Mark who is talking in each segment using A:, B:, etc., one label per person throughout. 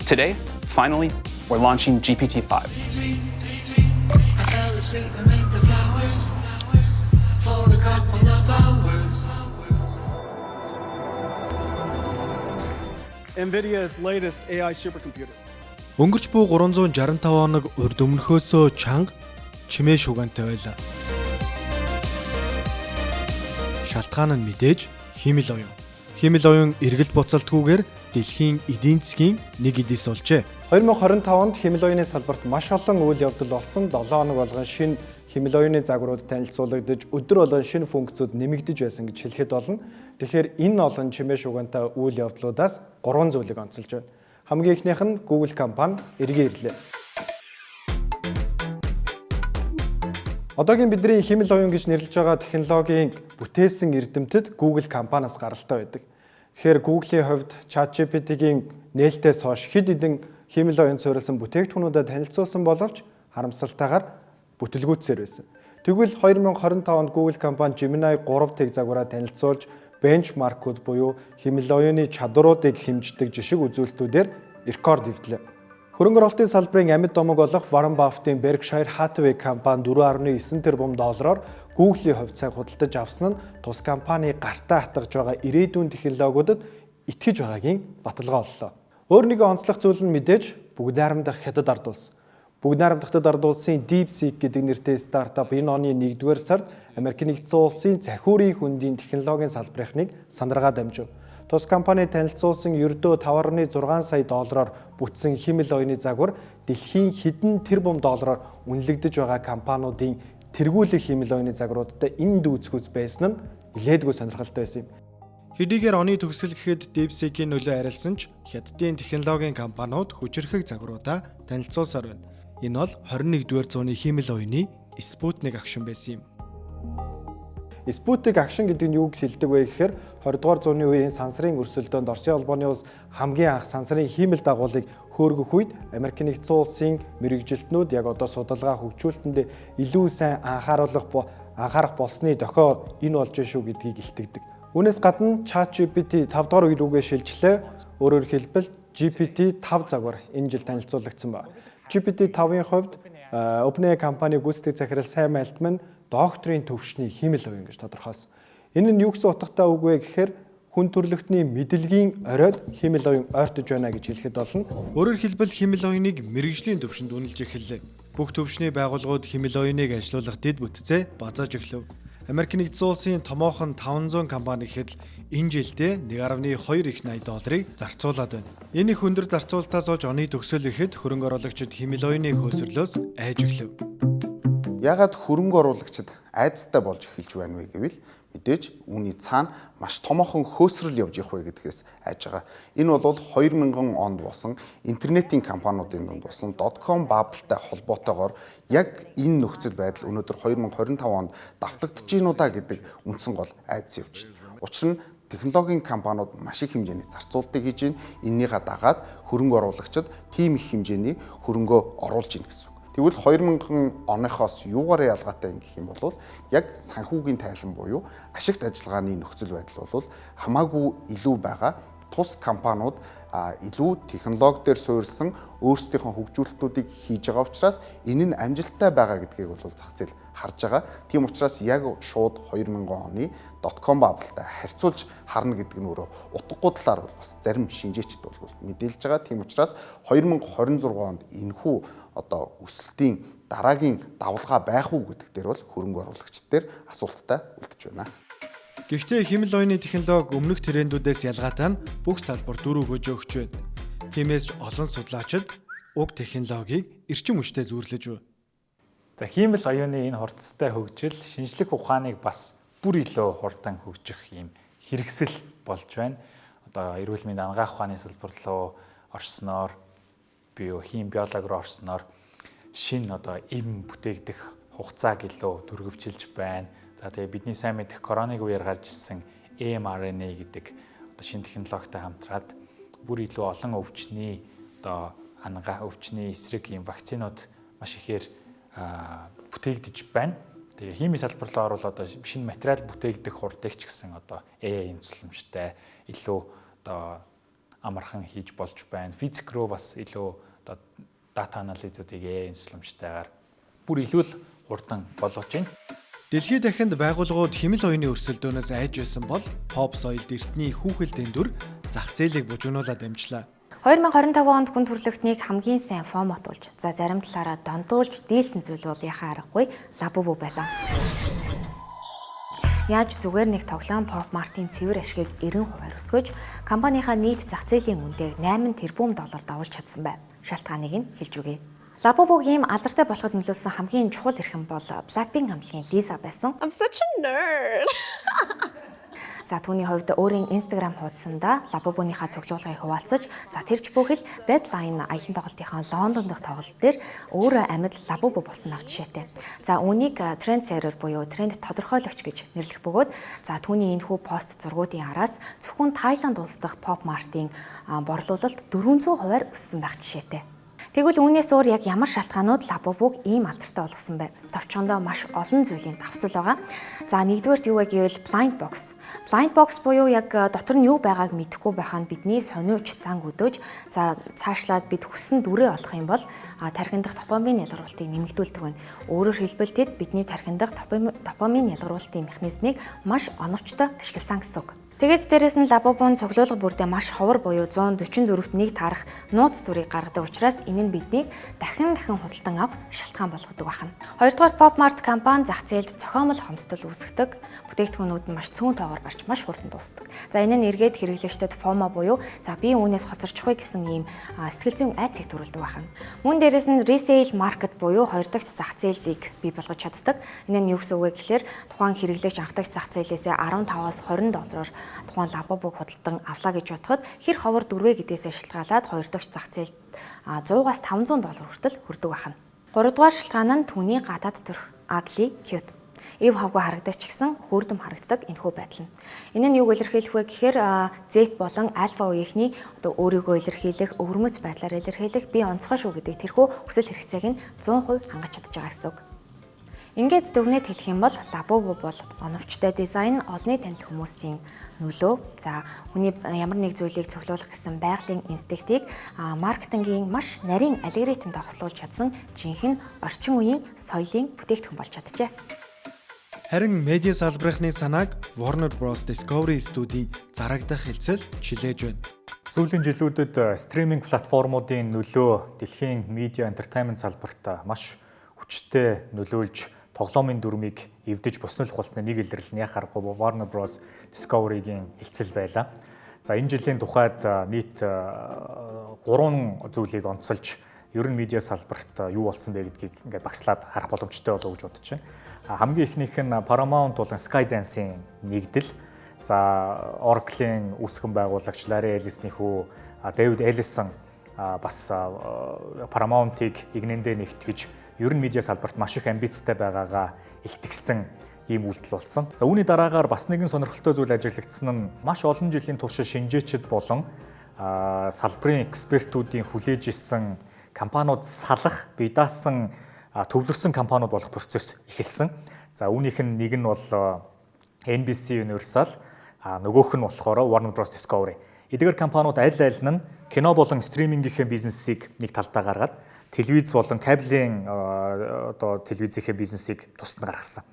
A: Today, finally, we're launching GPT-5.
B: I fell asleep amid the flowers for a couple of hours.
C: NVIDIA's latest AI supercomputer.
D: Өнгөрч буй 365 хоног урд өмнөхөөсөө чанга чимээ шугантай байлаа. Шалтгаан нь мэдээж химэл оюун. Химэл оюун эргэл буцалтгүйгээр дэлхийн эдийн засгийн нэг эдис болжээ. 2025 онд химэл оюуны салбарт маш олон үйл явдал болсон. 7 хоног болгон шинэ химэл оюуны загварууд танилцуулагдаж, өдөр болгон шинэ функцүүд нэмэгдэж байсан гэж хэлэхэд болно. Тэгэхээр энэ олон чимээ шугантай үйл явдлуудаас 3 зүйлийг онцолж байна. Хамгийн ихнийх нь Google компани эргээ ирлээ. Одоогийн бидний химэл оюун гэж нэрлэж байгаа технологийн бүтээсэн эрдэмтэд Google компаниас гаралтай байдаг. Тэгэхээр Google-ийн хувьд ChatGPT-гийн нээлтээс хойш хэд хэдэн химэл оюун суурилсан бүтээгдэхүүнүүдэд танилцуулсан боловч харамсалтайгаар бүтэлгүйцсээр байсан. Тэгвэл 2025 онд Google компани Gemini 3 тэг загвараа танилцуулж бенчмаркууд буюу химэл оюуны чадваруудыг хэмждэг жишг үзүүлэлтүүдээр рекорд хэвдлээ. Хөрөнгө оруулалтын салбарын амьд домог болох Warren Buffett-ийн Berkshire Hathaway компани 4.9 тэрбум доллараар Google-ийн хувьд цаг худалдаж авсан нь тус компани гартаа хатгаж байгаа ирээдүйн технологиудад итгэж байгаагийн баталгаа боллоо. Өөр нэгэн онцлог зүйл нь мэдээж бүгд найрамдах хятад ард улс. Бүгд найрамдах хятад ард улсын DeepSeek гэдэг нэртэй стартап энэ оны 1-р сард Америк нэгдсэн улсын захиурийн хөндийн технологийн салбарынхныг сандаргаа дамжив. Тус компани танилцуулсан ердөө 5.6 сая доллараар бүтсэн химэл оюуны загвар дэлхийн хэдэн тэрбум доллараар үнэлэгдэж байгаа компаниудын тэргүүлэх химэл оюуны загваруудад энд үүсгүүц байсан нь нэлээдгүй сонирхолтой байсан юм. Хэдийгээр оны төгсөл гэхэд DeepSeek-ийн нөлөө арилсан ч хятадын технологийн компаниуд хүчирхэг загваруудаа танилцуулсаар байна. Энэ бол 21-р зууны химэл оюуны Sputnik агшин байсан юм. Sputnik агшин гэдэг нь юу гэж хэлдэг вэ гэхээр 20-р зууны үеийн сансрын өрсөлдөөнд Оросын улбаны улс хамгийн анх сансрын химэл дагуулыг хөөргөх үед Америк нэгдсэн улсын мэрэгжилтнүүд яг одоо судалгаа хөгжүүлэлтэнд илүү сайн анхаарах болсны дохио энэ болж шүү гэдгийг илтгэдэг. Үүнээс гадна ChatGPT 5 дахь үе рүүгээ шилжлээ. Өөрөөр хэлбэл GPT-5 загвар энэ жил танилцуулагдсан байна. GPT-5-ын хувьд OpenAI компани гүйцэтгэх захирал Sam Altman докторийн төвшний химэл оюун гэж тодорхойлсон. Энэ нь юу гэсэн утгатай үг вэ гэхээр хүн төрөлхтний мэдлэгийн оройд химэл оюун ойртож байна гэж хэлэхэд болно. Өөрөөр хэлбэл химэл оюуныг мэрэгжлийн төвшөнд үнэлж эхэллээ. Бүх төвшний байгууллагууд химэл оюуныг ажилуулах дэд бүтцээ базааж эхлэв. Америк нэгдсэн улсын томоохон 500 компани гэхэд энэ жилдээ 1.2 их 80 долларыг зарцуулаад байна. Энэ их өндөр зарцуулалтаас олж оны төгсөл ихэд хөрөнгө оруулагчид химэл оюуны хөөсрлөөс айж эхлэв.
E: Ягаад хөрөнгө оруулагчид айцтай болж эхэлж байна вэ гэвэл мэдээж үүний цаана маш томоохон хөөсрөл явж явах вэ гэдгээс айж байгаа. Энэ бол 2000 онд болсон интернетийн компаниудын дунд болсон .com bubble-тай холбоотойгоор яг энэ нөхцөл байдал өнөөдөр 2025 онд давтагдж гинүү да гэдэг үндсэн гол айдас явж байна. Учир нь технологийн компаниуд маш их хэмжээний зарцуулалтыг хийж байна. Эннийгээ дагаад хөрөнгө оруулагчид тийм их хэмжээний хөрөнгөө оруулж ийн гэсэн. Тэгвэл 2000 оныхоос юугаар ялгаатай юм гэх юм бол яг санхүүгийн тайлан буюу ашигт ажиллагааны нөхцөл байдал бол хамаагүй илүү байгаа. Тус компаниуд илүү технологи дээр суурилсан өөрсдийнхөө хөгжүүлэлтүүдийг хийж байгаа учраас энэ нь амжилттай байгаа гэдгийг бол зах зээл харж байгаа. Тийм учраас яг шууд 2000 оны .com bubble-тай харьцуулж харна гэдэг нь өөрөө утгагүй талаар бас зарим шинжээчд бол мэдээлж байгаа. Тийм учраас 2026 онд энэхүү одоо өсөлтийн дараагийн давлгаа байх уу гэдэг дээр бол хөрөнгө оруулагчид дээр асуулттай үлдэж байна.
D: Гэхдээ химэл оюуны технологи өмнөх трендүүдээс ялгаатай нь бүх салбар дүр өгөөж өгч байна. Тиймээс ч олон судлаачид уг технологиг эрчим хүчтэй зүүрлэж байна.
F: За химэл оюуны энэ хурцтай хөгжил шинжлэх ухааныг бас бүр илүү хурдан хөгжих юм хэрэгсэл болж байна. Одоо эрүүл мэндийн ангаах ухааны салбар руу орсноор хим биологи руу орсноор шинэ одоо эм бүтээгдэх хугацааг илүү түргэвчилж байна. За тэгээ бидний сайн мэдэх коронавигийн үеэр гарч ирсэн mRNA гэдэг одоо шинэ технологитой хамтраад бүр илүү олон өвчний одоо өвчний эсрэг юм вакцинууд маш ихээр бүтээгдэж байна. Тэгээ химийн салбар руу орвол одоо шинэ материал бүтээгдэх хурдыг ч гэсэн одоо AI-ийн тусламжтай илүү одоо амархан хийж болж байна. Физик рүү бас илүү одоо дата анализуудыг AI инструментайгаар бүр илүү л хурдан болгож байна.
D: Дэлхийд дахинд байгууллагууд хэмэл оюуны өрсөлдөөнөөс айж байсан бол Pop соёлд эртний хүүхэл дэндүр зах зээлийг бужигнуулаад амжлаа.
G: 2025 онд хүн төрөлхтнийг хамгийн сайн форматуулж, зарим талаараа донтуулж дийлсэн зүйл бол яхаа аргагүй Labubu байлаа. Яаж зүгээр нэг тоглоом Pop Mart-ийн цэвэр ашгийг 90% өсгөж, компанийхаа нийт зах зээлийн үнэлгээг $8 тэрбум давуулж чадсан бай. Шалтгааныг нь хэлж өгье. Labubu-гийн алдартай болоход нөлөөлсөн хамгийн чухал эрхэм бол Blackpink хамтлагийн Lisa байсан.
H: I'm such a nerd.
G: За түүний хувьд өөрийн Instagram хуудсанда Labubu-ныхаа цуглуулгыг хуваалцаж, тэрч бүхэл Deadline аялын тоглолтынхаа Лондон дахь тоглолт дээр өөрөө амьд Labubu болсон байх жишээтэй. За үүнийг trendsetter буюу тренд тодорхойлогч гэж нэрлэх бөгөөд түүний энэхүү пост зургуудын араас зөвхөн Тайланд улс дахь Pop Mart-ийн борлуулалт 400% өссөн байх жишээтэй. Тэгвэл үүнээс өөр яг ямар шалтгаанууд Labubu-г ийм алдартай болгосон бэ? Товчхондоо маш олон зүйлийн давцал байгаа. За нэгдүгээрт юу вэ гэвэл blind box. Blind box буюу яг дотор нь юу байгааг мэдэхгүй байхад бидний сониуч занг өдөөж цаашлаад бид хүссэн дүрээ олох юм бол тархинд дах допамин ялгаруулалтыг нэмэгдүүлдэг байна. Өөрөөр хэлбэл тэд бидний тархинд дах допамин ялгаруулалтын механизмыг маш оновчтой ашигласан гэсэн үг. Тэгээд дээрэс нь Labubu-н цуглуулга бүрдээ маш ховор буюу 144-т 1 таарах нууц дүрийг гаргадаг учраас энэ нь биднийг дахин худалдан авах шалтгаан болгодог байна. Хоёрдугаар Pop Mart компани зах зээлд цохиомол хомсдол үүсгэдэг. Бүтээгдэхүүнүүд нь маш цөөн тоогоор гарч маш хурдан дуусдаг. За энэ нь эргээд хэрэглэгчдэд FOMO буюу би үүнээс хоцорчих вэ гэсэн ийм сэтгэл зүйн айцыг төрүүлдэг байна. Мөн дээрэс нь resale market буюу хоёр дахь зах зээлийг бий болгож чаддаг. Энэ нь юу гэсэн үг вэ гэхээр тухайн хэрэглэгч анх дахь зах зээлээсээ $15-аас $20 тухайн Labubu-г худалдан авлаа гэж бодоход хэр ховор дүрвэ гэдгээс шалтгаалаад хоёр дахь зах зээлд $100-аас $500 хүртэл хүрдэг байна. Гуравдугаар шалтгаан нь түүний гадаад төрх ugly cute. Ив хавгүй харагдаж ч гэсэн хөөрдөм харагддаг энэхүү байдал нь. Энэ нь юуг илэрхийлэх вэ гэхээр Z болон альфа үеийнхний өөрийгөө илэрхийлэх, өвөрмөц байдлаар илэрхийлэх, би онцгой шүү гэдэг тэрхүү хүсэл хэрэгцээг нь 100% хангаж чадж байгаа гэсэн үг. Ингээд дүгнээд хэлэх юм бол Labubu бол оновчтой дизайн, олонний танил хүмүүсийн нөлөө, хүний ямар нэг зүйлийг цуглуулах гэсэн байгалийн инстинктийг маркетингийн маш нарийн алгоритмд хослуулж чадсан жинхэнэ орчин үеийн соёлын бүтээгдэхүүн болж чаджээ.
D: Харин медиа салбарынхны санааг Warner Bros Discovery студийн зарагдах хэлцэл чилээж байна.
F: Сүүлийн жилүүдэд стриминг платформуудын нөлөө дэлхийн медиа entertainment салбарт маш хүчтэй нөлөөлж тоглоомын дүрмийг эвдэж буснуулах болсны нэг илэрлэл нь яхааргүй Warner Bros Discovery-гийн хэлцэл байлаа. За энэ жилийн тухайд нийт 3 зүйлийг онцолж ер нь медиа салбарт юу болсон бэ гэдгийг ингээд багслаад харах боломжтой болов уу гэж бодож байна. Хамгийн ихнийх нь Paramount болон Skydance-ийн нэгдэл. За Oracle-ийн үүсгэн байгуулагч Larry Ellison-ийн хүү David Ellison бас Paramount-ыг игнэндээ нэгтгэж ер нь медиа салбарт маш их амбицтай байгаагаа илтгэсэн ийм үйлдэл болсон. За үүний дараагаар бас нэгэн сонирхолтой зүйл ажиглагдсан нь маш олон жилийн туршид шинжээчид болон салбарын экспертүүдийн хүлээж ирсэн компаниуд салах, бие даасан төвлөрсөн компаниуд болох процесс эхэлсэн. За үүнийх нь нэг нь бол NBC Universal, нөгөөх нь болохоор Warner Bros Discovery. Эдгээр компаниуд аль нь кино болон стримингийнхээ бизнесийг нэг талдаа гаргаад телевиз болон кабелийн телевизийнхээ бизнесийг тусад нь гаргасан.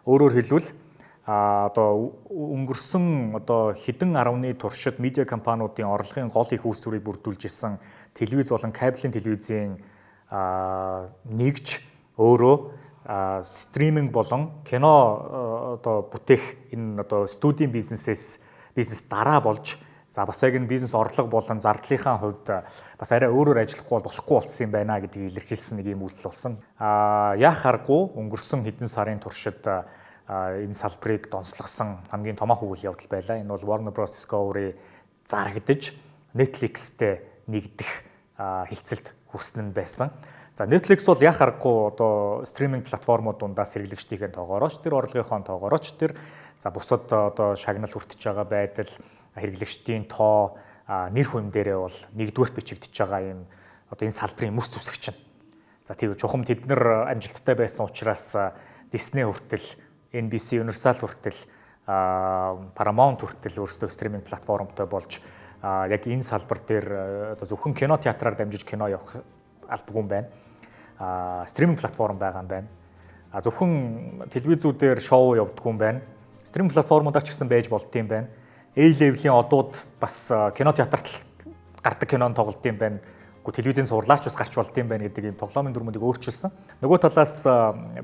F: Өөрөөр хэлбэл өнгөрсөн хэдэн 10-ны туршид медиа компаниудын орлогын гол их үүсвэрийг бүрдүүлж исэн телевиз болон кабелийн телевизийн нэгж өөрөө стриминг болон кино бүтээх энэ студийн бизнес дараа болж бас яг энэ бизнес орлого болон зардлынхаа хувьд бас арай өөрөөр ажиллахгүй болохгүй болсон юм байна гэдгийг илэрхийлсэн нэг юм үйлдэл болсон. Яах аргагүй өнгөрсөн хэдэн сарын туршид энэ салбарыг донслогсон хамгийн томоохон үйл явдал байлаа. Энэ бол Warner Bros Discovery зарагдаж Netflix-тэй нэгдэх хэлцэлд хүрсэн нь байсан. За Netflix бол яах аргагүй стриминг платформууд дундаас хэрэглэгчдийн тоогоорооч тэр орлогынхон тоогоорооч тэр бусад шагнал хүртэж байгаа байдал хэрэглэгчдийн тоо нэр хүнд дээрээ бол нэгдүгээрт бичигдэж байгаа юм энэ салбарын мөс зүсгч нь. За тийм чухам тэд нар амжилттай байсан учраас Disney хүртэл, NBC Universal хүртэл, Paramount хүртэл өөрсдөө стриминг платформтой болж яг энэ салбар дээр одоо зөвхөн кино театраар дамжиж кино явах албагүй юм байна. Стриминг платформ байгаа юм байна. Зөвхөн телевизүүдээр шоу явуулдаг юм байна. Стриминг платформудаар ч гэсэн байж болд юм байна. A-level-ийн одууд бас кино театрт гардаг кинон тоглолт юм байна. Гэхдээ телевизийн сурлаач бас гарч болд юм байна гэдэг ийм тоглоомын дүрмүүдийг өөрчилсөн. Нөгөө талаас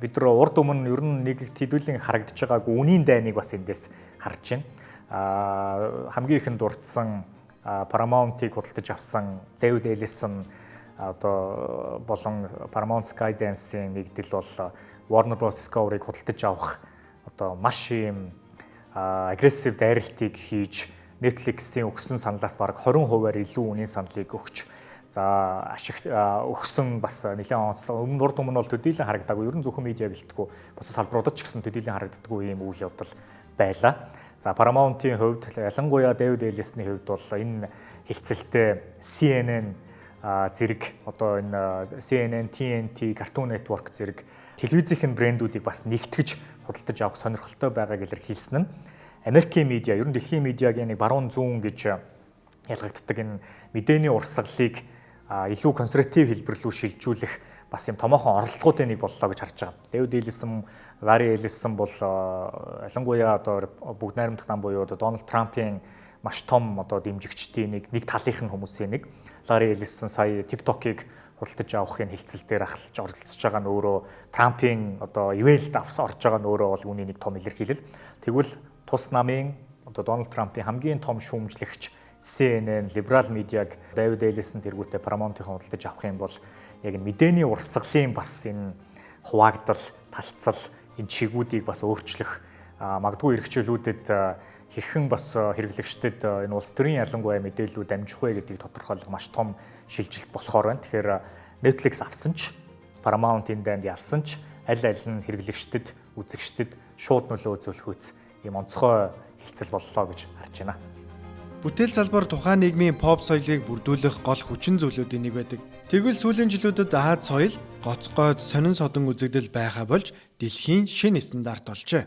F: бид нар урд өмнө ер нь нэг хэдүүлэн харагдаж байгаагүй үнийн дайныг бас эндээс харж байна. Хамгийн ихэнд дурдсан Paramount-ыг худалдаж авсан David Ellison одоо болон Paramount Skydance-ийн нэгдэл бол Warner Bros Discovery-г худалдаж авах одоо маш ийм агрессив дайралтыг хийж Netflix-ийн өгсөн саналаас бараг 20%-аар илүү үнийн саналыг өгч за ашиг өгсөн бас нэлээд онцлог. Урд өмнө бол төдийлөн харагдаагүй. Ер нь зөвхөн медиа гэлтгүү бус салбаруудад ч гэсэн төдийлөн харагддаггүй ийм үйл явдал байлаа. За Paramount-ийн хувьд ялангуяа David Ellison-ийн хувьд бол энэ хилцэлтэй CNN зэрэг одоо энэ CNN, TNT, Cartoon Network зэрэг телевизийн брэндүүдийг бас нэгтгэж худалдаж авах сонирхолтой байгааг илэрхийлсэн нь Америкийн медиа, ер нь дэлхийн медиагийн нэг баруун зүүн гэж ялгагддаг энэ мэдээний урсгалыг илүү консерватив хэлбэр рүү шилжүүлэх бас юм томоохон оролдлогуудын нэг боллоо гэж харж байгаа. David Ellison, Larry Ellison бол ялангуяа одоо бүгд найрамдах нам буюу одоо Donald Trump-ийн маш том одоо дэмжигчдийн нэг талынхан хүмүүсийн нэг. Larry Ellison сая TikTok-ыг худалдаж авахын хилцэл дээр ахалж оролцож байгаа нь өөрөө Трампын одоо ивэлд авс орж байгаа нь өөрөө бол үүний нэг том илэрхийлэл. Тэгвэл тус намын одоо Дональд Трампын хамгийн том шүүмжлэгч CNN, либерал медиаг David Ellison тэргүүтээ Paramount-ыг худалдаж авах юм бол яг мэдээний урсгалын бас энэ хуваагдал, талцал, энэ чигүүдийг бас өөрчлөх магадгүй эрхчлүүлүүдэд хэрхэн бас хэрэглэгчдэд энэ улс төрийн ялангуяа мэдээллүүд амжих вэ гэдгийг тодорхойлох маш том шилжилт болохоор байна. Тэгэхээр Netflix авсан ч, Paramount энэ дайнд ялсан ч аль нь хэрэглэгчдэд, үзэгчдэд шууд нөлөө үзүүлэх үс ийм онцгой хилцэл боллоо гэж харж байна.
D: Бүтээл салбар тухайн нийгмийн pop соёлыг бүрдүүлэх гол хүчин зүйлүүдийн нэг байдаг. Тэгвэл сүүлийн жилүүдэд Аз соёл гоцгойд сонин содон үзэгдэл байха болж дэлхийн шинэ стандарт болжээ.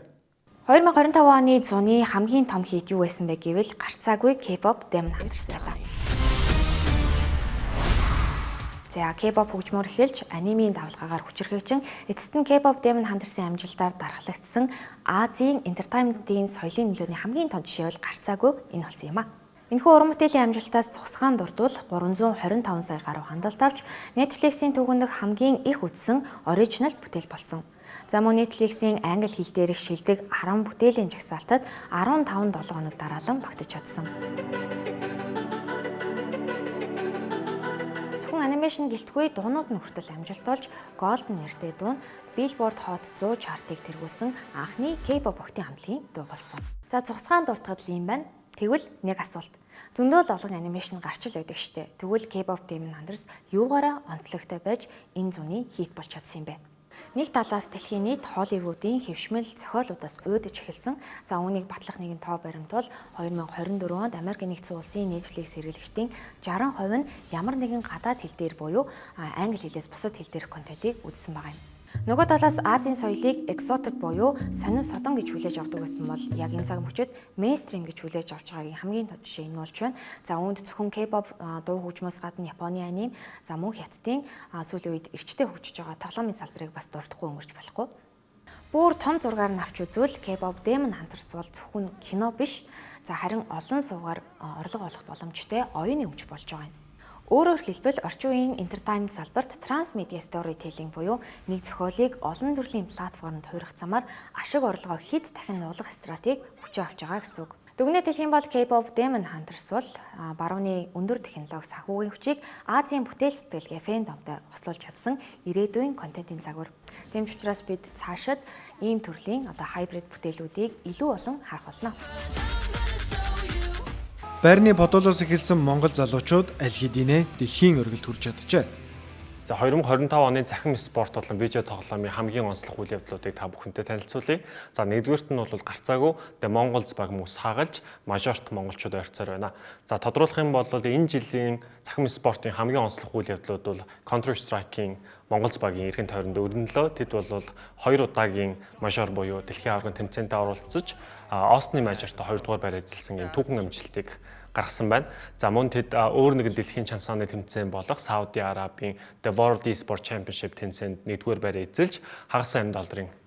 G: 2025 оны зуны хамгийн том хит юу байсан бэ гэвэл гарцаагүй K-pop Demon Hunters байлаа. За K-pop хөгжмөр эхэлж анимийн давлгаагаар хүчирхэгжин эцэст нь K-pop Demon Hunters-ийн амжилтаар дарахлагдсан Азийн entertainment-ийн соёлын нөлөөний хамгийн том жишээ бол гарцаагүй энэ болсон юм а. Энэхүү уран бүтээлийн амжилтаас цусгаан дурдвал 325 сая гаруй хандлт авч Netflix-ийн түүхэнд хамгийн их үзсэн оригинал бүтээл болсон. За мөн Netflix-ийн англи хэл дээрх шилдэг 10 бүтээлийн жагсаалтад 15 хоног дараалан багтаж чадсан. Зөвхөн анимашн гэлтгүй дуунууд нь хүртэл амжилт болж Golden нэртэй дуу нь Billboard Hot 100 чартыг тэргүүлсэн анхны K-pop охтын хамтлагийн дуу болсон. За цусгаан дуртагд л юм байна. Тэгвэл нэг асуулт. Зөндөө л олон анимашн гарч л байдаг штэ. Тэгвэл K-pop Demon Hunters юугаараа онцлогтой байж энэ зуны хит болж чадсан юм бэ? Нэг талаас дэлхийн нийт Холливуудын хэвшмэл зохиолуудаас уйдаж эхэлсэн. За үүнийг батлах нэгэн тоо баримт бол 2024 онд Америк нэгдсэн улсын Netflix хэрэглэгчдийн 60% нь ямар нэгэн гадаад хэл дээр буюу англи хэлээс бусад хэл дээрх контентыг үзсэн байгаа юм. Нөгөө талаас Азийн соёлыг экзотик буюу сонин содон гэж хүлээж авдаг гэсэн бол яг энэ цаг мөчид мейнстрим гэж хүлээж авч байгаагийн хамгийн тод жишээ энэ болж байна. За үүнд зөвхөн K-pop дуу хөгжмөөс гадна Японы аним, за мөн Хятадын сүүлийн үед эрчтэй хөгжиж байгаа тоглоомын салбарыг бас дурдахгүй өнгөрч болохгүй. Бүр том зургаар нь авч үзвэл K-pop Demon Hunters бол зөвхөн кино биш, за харин олон суугаар орлого олох боломжтой оюуны өмч болж байгаа юм. Өөрөөр хэлбэл орчин үеийн entertainment салбарт трансмедиа storytelling буюу нэг зохиолыг олон төрлийн платформд хуурах замаар ашиг орлогоо хэд дахин нуулах стратеги хүчээ авч байгаа гэсэн үг. Дүгнэлт хэлэх юм бол K-pop Demon Hunters бол барууны өндөр технологи санхүүгийн хүчийг Азийн бүтээл сэтгэлгээ фэндомтой хослуулж чадсан ирээдүйн контентын загвар. Тэмч учраас бид цаашид ийм төрлийн хайбрид бүтээлүүдийг илүү олон харах болно.
D: Байрны бодолоос эхэлсэн Монгол залуучууд аль хэдийнэ дэлхийн өргөлд хүрч чаджээ.
H: За 2025 оны цахим спорт болон видео тоглоомын хамгийн онцлог үйл явдлуудыг та бүхэнтэй танилцуулъя. За нэгдүгээрт нь бол гарцаагүй The Mongols баг мөс хагалж мажорт монголчууд ойрцоор байна. За тодруулах юм бол энэ жилийн цахим спортын хамгийн онцлог үйл явдлууд бол Counter Strike-ийн Mongols багийн эргэн тойронд өрнөлөө. Тэд бол 2 удаагийн мажор буюу дэлхийн аваргын тэмцээнд оролцож Остны мажорт 2 дугаар байр эзэлсэн юм түүхэн амжилтыг гаргасан байна. За мөн тэд өөр нэгэн дэлхийн чанцааны тэмцээн болох Сауди Арабийн The World Esport Championship тэмцээнд 1-р байраа эзэлж хагас $8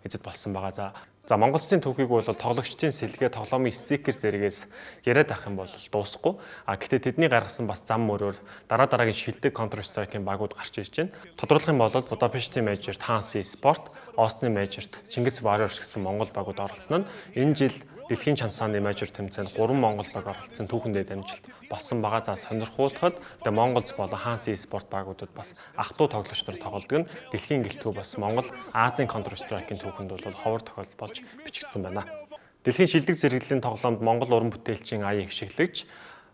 H: эзэд болсон байгаа. За Монголчуудын түүхийг бол тоглогчдын сэлгээ тоглоомын стикер зэрэгээс яриад авах юм бол дуусахгүй. Гэхдээ тэдний гаргасан бас зам мөрөөр дараагийн шилдэг Counter Strike-ийн багууд гарч ирж байна. Тодорхойлох юм бол Будапештийн Major-т Hansi Sport, Остны Major-т Чингис Warriors гэсэн монгол багууд оролцсон нь энэ жил дэлхийн чанцааны Major тэмцээнд 3 монгол баг оролцсон түүхэндээ дамжилт болсон байгаа. За сонирхуулахад Монголд болон Hansi Sport багуудад бас ах トゥ тоглогч нар тоглодог нь дэлхийн гэлтгүй бас Монгол Азийн Counter Strike-ийн түүхэнд бол ховор тохиол болж бичигдсэн байна. Дэлхийн шилдэг зэрэглэлийн тоглоомд Монгол уран бүтээлчийн аян хишиглэгч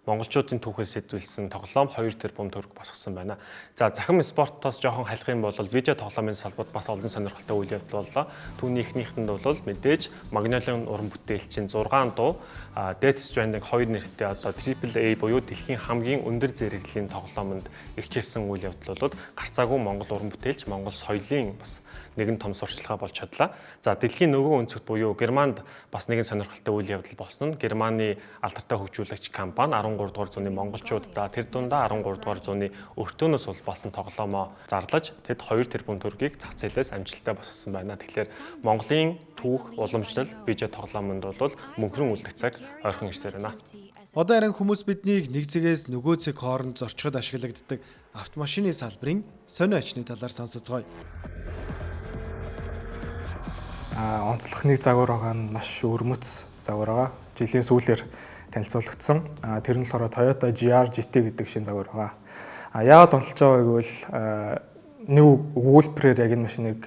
H: монголчуудын түүхээс сэдвүүлсэн тоглоом 2 тэрбум төгрөг босгосон байна. За захим спортоос жоохон халих юм бол видео тоглоомын салбарт бас олон сонирхолтой үйл явдал боллоо. Түүний эхнийхэнд бол мэдээж Magnolia-ын уран бүтээлчийн 6 дуу Death Stranding 2 нэртэй одоо AAA буюу дэлхийн хамгийн өндөр зэрэглэлийн тоглоомонд ирчээсэн үйл явдал бол гарцаагүй монгол уран бүтээлч монгол соёлын бас нэгэн том сурчлагаа болж чадлаа. За дэлхийн нөгөө өнцөг буюу Германд бас нэгэн сонирхолтой үйл явдал болсон нь Германы алдартай хөгжүүлэгч компани 13 дугаар зууны монголчууд за тэр дундаа 13 дугаар зууны өртөөнөөс бол болсон тоглоомоо зарлаж тэд 2 тэрбум төгрөгийг зах зээлээс амжилттай босгосон байна. Тэгэхээр Монголын түүх уламжлал видео тоглоомонд бол мөнхрөн үлдэх цаг ойрхон ирсээр байна.
D: Одоо харин хүмүүс биднийг нэг зэгээс нөгөө зэг хооронд зорчход ашиглагддаг автомашины салбарын сонио ачны талаар сонсоцгоё.
I: Онцлох нэг загвар байгаа нь маш өрмөц загвар байгаа. Жилийн сүүлээр танилцуулагдсан. Тэр нь болохоор Toyota GR GT гэдэг шинэ загвар байгаа. Яагаад онцлж байгааг бол нэг өгүүлбэрээр яг энэ машиныг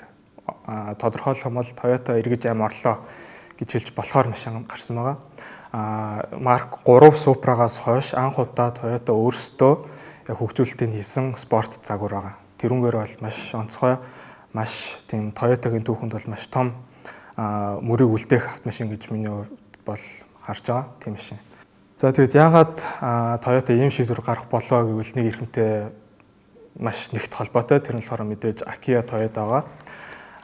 I: тодорхойлох юм бол Toyota эргэж аим орлоо гэж хэлж болохоор машин гарсан байгаа. Mark 3 Supra-гаас хойш анх удаа Toyota өөрсдөө яг хөгжүүлэлтийг хийсэн спорт загвар байгаа. Тэрүүгээр бол маш онцгой, маш тийм Toyota-гийн түүхэнд бол маш том мөрийг үлдээх автомашин гэж миний бол харж байгаа тийм машин. За тэгээд яагаад Toyota ийм шийдвэр гаргах болоо гэвэл нэг эрхэмтэй маш нэгт холбоотой. Тэр нь болохоор мэдээж Akio Toyota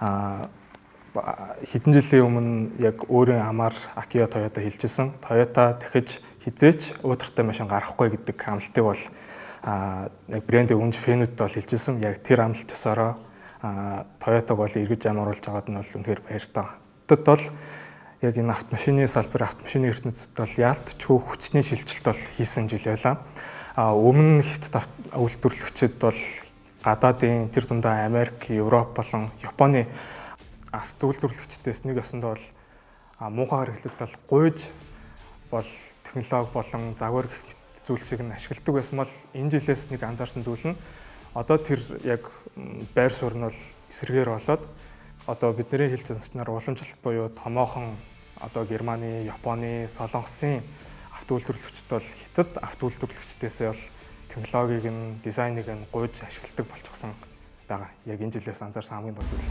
I: байгаа. Хэдэн жилийн өмнө яг өөрийн амаар Akio Toyota хэлжсэн. Toyota дахиж хизээч өөдрөгтэй машин гаргахгүй гэдэг амлалтыг бол яг брендийн үнж фэнүүд бол хэлжсэн. Яг тэр амлалт төсөөрөө Toyota бол эргэж ам оруулж байгаад нь бол үнэхээр баяртай. Тэд бол яг энэ автомашины салбар, автомашины ертөнцид бол яалтчгүй хүчний шилжилт бол хийсэн жил байлаа. Өмнө Хятад үйлдвэрлэгчид бол гадаадын тэр дундаа Америк, Европ болон Японы автоүлдвэрлэгчдээс нэг ёсонд бол муухай хэрэглэлд бол гуйж бол технологи болон загвар зүйл шиг нь ашигладаг байсан бол энэ жилээс нэг анзаарсан зүйл нь одоо тэр яг байр суурь нь бол эсрэгээр болоод одоо бидний хэлж сонсчнаар уламжлалт буюу томоохон одоо Германы, Японы, Солонгосын автоүлдвэрлэгчид бол Хятад автоүлдвэрлэгчдээс бол технологиг нь, дизайныг нь гуйж ашигладаг болчихсон байгаа. Яг энэ жилээс анзаарсан хамгийн том зүйл.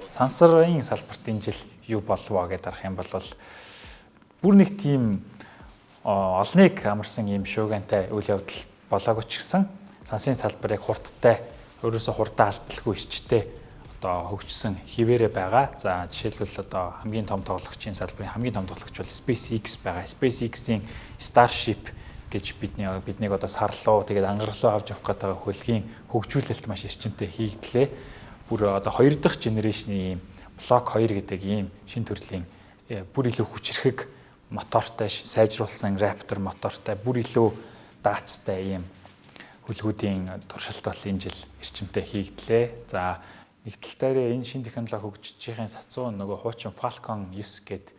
F: Сансарын салбарт энэ жил юу болов гэдээ харах юм бол бүр нэг тийм олныг амарсан юм шуугантай үйл явдал болоогүй ч гэсэн сансрын салбарыг хурдтай өөрөөсөө хурдан алдалгүй ирчтэй одоо хөгжсөн хിവэрэ байгаа. За жишээлбэл одоо хамгийн том тоглогчийн салбарын хамгийн том тоглогч бол SpaceX байгаа. SpaceX-ийн Starship гэж биднийг одоо сарлуу тэгээд ангаралуу авч явах гэдэг хөлгийн хөгжүүлэлт маш эрчимтэй хийгдлээ. Бүр одоо 2 дахь генерашны Block 2 гэдэг ийм шин төрлийн бүр илүү хүчрхэг мотортой сайжруулсан Raptor мотортой бүр илүү даацтай ийм хөлгүүдийн туршилт бол энэ жил эрчимтэй хийгдлээ. За нэг тал дээр энэ шин технологи хөгжижийн сацуу нөгөө хуучин Falcon 9 гэдэг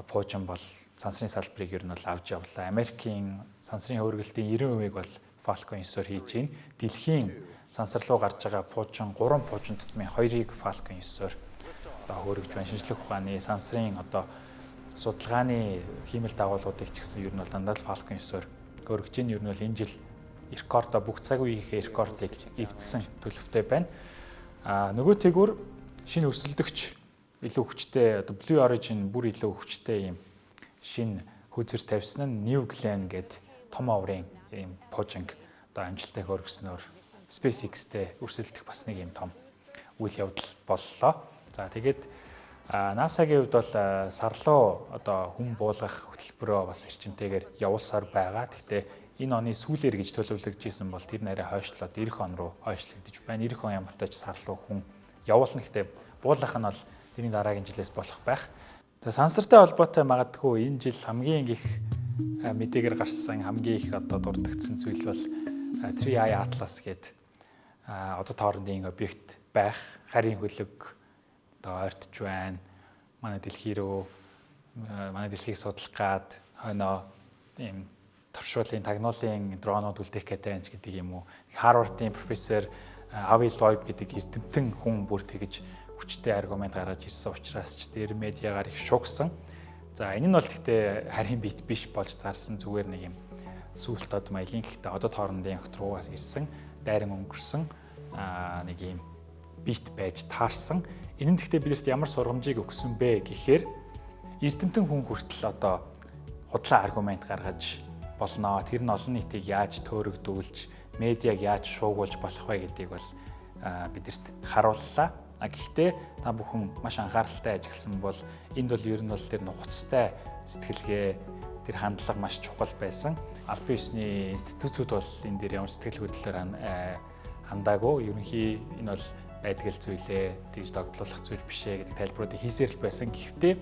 F: пуужин бол сансрын салбарыг ер нь бол авч явлаа. Америкийн сансрын хөргөлтийн 90%-ийг бол Falcon 9-оор хийж гин. Дэлхийн сансар руу гарч байгаа пуужин 3 пуужин тутмын 2-ыг Falcon 9-оор одоо хөргөж байна. Шинжлэх ухааны сансрын одоо судалгааны хиймэл дагуулуудыг ч гэсэн ер нь бол дандаа Falcon 9-оор хөргөж гин. Ер нь бол энэ жил рекордо бүх цаг үеийнхээ рекордыг эвдсэн төлөвтэй байна. Нөгөө тэгүр шинэ өрсөлдөгч илүү хүчтэй Blue Origin бүр илүү хүчтэй юм шинэ хүзэр тавьсан нь New Glenn гэдэг том оврын ийм пуужинг одоо амжилттай хөргснөөр SpaceX-тэй өрсөлдөх бас нэг юм том үйл явдал боллоо. За тэгээд NASA-гийн хувьд бол сарлуу одоо хүн буулгах хөтөлбөрөө бас эрчимтэйгээр явуулсаар байгаа. Гэхдээ энэ оны сүүлээр гэж төлөвлөгдөжсэн бол тэр нэрээ хойшлоод эх он руу хойшлогдож байна. Эх он ямар ч тач сарлуу хүн явуулна. Гэхдээ буулгах нь бол тэрний дараагийн жилээс болох байх. За сансартай холбоотой магадгүй энэ жил хамгийн их мэдээгээр гарсан хамгийн их одоо дурддагдсан зүйл бол 3i Atlas гэдэг одод хоорондын объект байх. Харийн хөлөг одоо ойртож байна. Манай дэлхий рүү манай дэлхийг судлах гад хойноо ийм туршуулын тагнуулын дронууд үлдээх гэдэг гэдэг юм уу. Харвардын профессор Avi Loeb гэдэг эрдэмтэн хүн бүр тэгж хүчтэй аргумент гаргаж ирсэн учраас ч тэр медиагаар их шугсан. За энэ нь бол гэхдээ харийн бит биш болж таарсан зүгээр нэг юм сүулт од маягийн гэхдээ одод хоорондын огт руугаас ирсэн дайран өнгөрсөн нэг юм бит байж таарсан. Энэ нь гэхдээ бидэрт ямар сургамжийг өгсөн бэ гэхээр эрдэмтэн хүн хүртэл одоо худлаа аргумент гаргаж болно. Тэр нь олон нийтийг яаж төөрөгдүүлж, медиаг яаж шуугуулж болох вэ гэдгийг бол бидэрт харууллаа. Гэхдээ та бүхэн маш анхааралтай ажигласан бол энд бол ер нь бол тэр нухацтай сэтгэлгээ, тэр хандлага маш чухал байсан. Албан ёсны институтууд бол энэ дээр ямар сэтгэл хөдлөлөөр хандаагүй. Ерөнхий энэ бол байдгал зүйлээ тэгж догтлуулах зүйл биш ээ гэдэг тайлбаруудыг хийсээр л байсан. Гэхдээ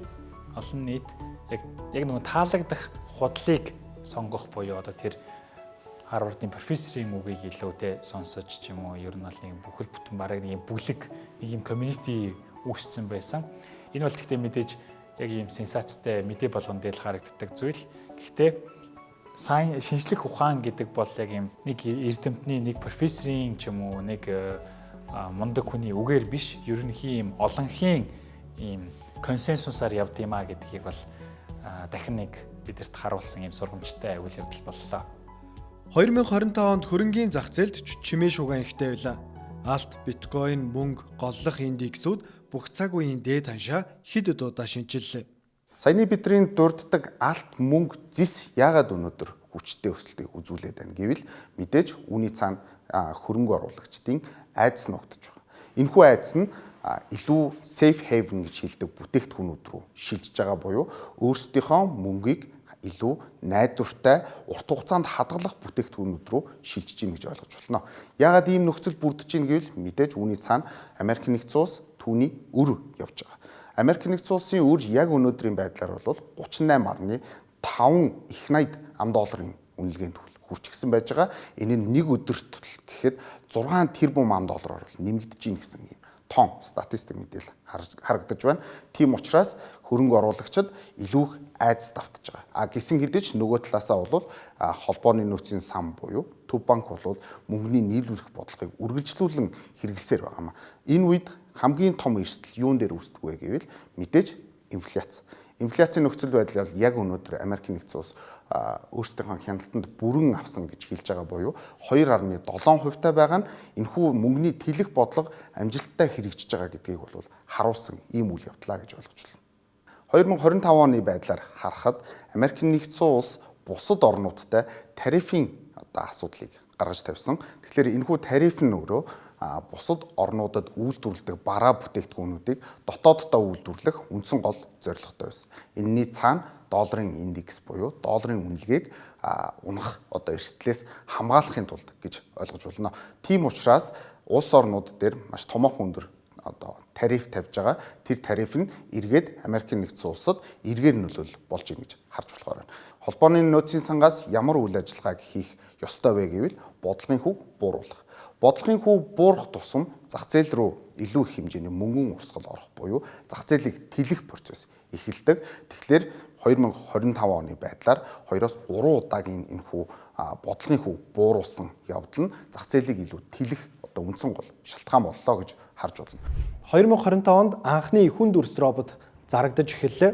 F: олон нийт яг нэг таалагдах худлыг сонгох буюу одоо тэр Харвардын профессорын үгийг илүүтэй сонсож ч юм уу ер нь бол нэг бүхэл бүтэн бараг нэг бүлэг нэг юм community үүссэн байсан. Энэ бол гэхдээ мэдээж яг ийм сенсацтай мэдээ болгон дээр харагддаг зүйл. Гэхдээ сайн шинжлэх ухаан гэдэг бол яг ийм нэг эрдэмтний нэг профессорын ч юм уу нэг мундаг хүний үгээр биш ерөнхий ийм олонхийн ийм консенсусаар явд юм а гэдгийг бол дахин нэг бидэрт харуулсан ийм сургамжтай үйл явдал боллоо.
D: 2025 онд хөрөнгийн зах зээлд чимээ шуган ихтэй байлаа. Алт, биткойн, мөнгө, голлох индексүүд бүх цаг үеийн дээд ханшаа хэд удаа шинжиллээ.
E: Саяны бидний дурддаг алт, мөнгө, зис яагаад өнөөдөр хүчтэй өсөлтийг үзүүлээд байна гэвэл мэдээж үүний цаана хөрөнгө оруулагчдын айдас ногдож байгаа. Энэхүү айдас нь илүү safe haven гэж хэлдэг бүтээгдэхүүнүүд рүү шилжиж байгаа буюу өөрсдийнхөө мөнгийг илүү найдвартай урт хугацаанд хадгалах бүтээгдэхүүнүүд рүү шилжиж гин гэж ойлгож болно. Яагаад ийм нөхцөл бүрдэж гин гэвэл мэдээж үүний цаана Америк нэгдсэн улс түүний өр явж байгаа. Америк нэгдсэн улсын өр яг өнөөдрийн байдлаар бол 38.5 их найд ам долларын үнэлгээнд хүрчихсэн байж байгаа. Энэ нь нэг өдөрт гэхэд 6 тэрбум ам доллараар нэмэгдэж гин гэсэн юм тон статистик мэдээлэл харагдаж байна. Тийм учраас хөрөнгө оруулагчид илүү их айдас давтаж байгаа. Гисэн хэдий ч нөгөө талаасаа бол холбооны нөөцийн сан буюу Төв банк бол мөнгөний нийлүүлэх бодлогыг үргэлжлүүлэн хэрэглэсээр байгаамаа. Энэ үед хамгийн том эрсдэл юун дээр үүсдэг вэ гэвэл мэдээж инфляц. Инфляцийн нөхцөл байдал бол яг өнөөдөр Америк нэгдсэн улс өөрсдийнхөө хяналтанд бүрэн авсан гэж хэлж байгаа буюу 2.7% байгаа нь энэхүү мөнгөний тэлэх бодлого амжилттай хэрэгжиж байгаа гэдгийг бол харуулсан ийм үйл явдлаа гэж ойлгож байна. 2025 оны байдлаар харахад Америк нэгдсэн улс бусад орнуудтай тарифын асуудлыг гаргаж тавьсан. Тэгэхээр энэхүү тариф нь өөрөө бусад орнуудад үйлдвэрлэдэг бараа бүтээгдэхүүнүүдийг дотооддоо үйлдвэрлэх үндсэн гол зорилготой байсан. Энэний цаана долларын индекс буюу долларын үнэлгээг унах одоо эрсдлээс хамгаалахын тулд гэж ойлгож байна. Тийм учраас улс орнууд дээр маш томоохон өндөр одоо тариф тавьж байгаа. Тэр тариф нь эргээд Америк нэгдсэн улсад эргээр нөлөөлөл болж ийн гэж харж болохоор байна. Холбооны нөөцийн сангаас ямар үйл ажиллагааг хийх ёстой вэ гэвэл бодлогын хөв бууруулах. Бодлогын хөв буурах тусам зах зээл рүү илүү их хэмжээний мөнгөн урсгал орох буюу зах зээлийг тэлэх процесс эхэлдэг. Тэгэхээр 2025 оны байдлаар 2-3 удаагийн энэхүү бодлогын хөв бууруулсан явдал нь зах зээлийг илүү тэлэх одоо үндсэн гол шалтгаан боллоо гэж харж байна.
D: 2025 онд анхны хүнд дүрс робот зарагдаж эхэллээ.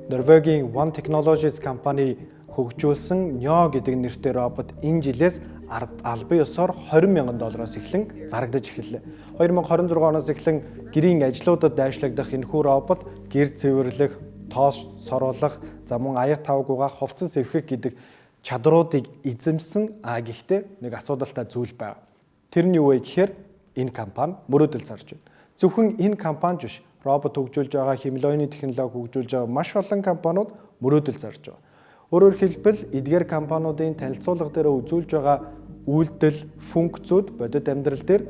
D: Норвегийн One Technologies компани хөгжүүлсэн Nyo гэдэг нэртэй робот энэ жилээс албан ёсоор $20,000 эхлэн зарагдаж эхэллээ. 2026 оноос эхлэн гэрийн ажлуудад дайшлагдах энэхүү робот гэр цэвэрлэх, тоос соруулах, за мөн аяг тавгуугаа хувцас эвхэх гэдэг чадруудыг эзэмсэн гэхдээ нэг асуудалтай зүйл байна. Тэр нь юу вэ гэхээр энэ компани мөрөөдөл зарж байна. Зөвхөн энэ компани биш, робот хөгжүүлж байгаа, хэмэл оюуны технологи хөгжүүлж байгаа маш олон компаниуд мөрөөдөл зарж байгаа. Өөрөөр хэлбэл, эдгээр компаниудын танилцуулга дээр үзүүлж байгаа үйлдэл, функцүүд бодит амьдрал дээр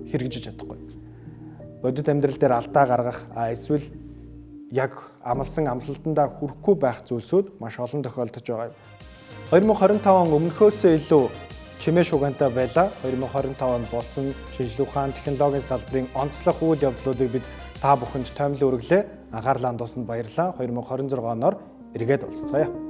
D: хэрэгжиж чадахгүй. Бодит амьдрал дээр алдаа гаргах, эсвэл яг амлсан амлалтандаа хүрэхгүй байх зүйлсүүд маш олон тохиолдож байгаа юм. 2025 он өмнөхөөсөө илүү чимээ шугантай байлаа. 2025 онд болсон шинжлэх ухааны технологийн салбарын онцлог үйл явдлуудыг бид та бүхэнд томилон өргөлээ. Анхаарлаа хандуулсанд баярлалаа. 2026 оноор эргээд уулзцаая.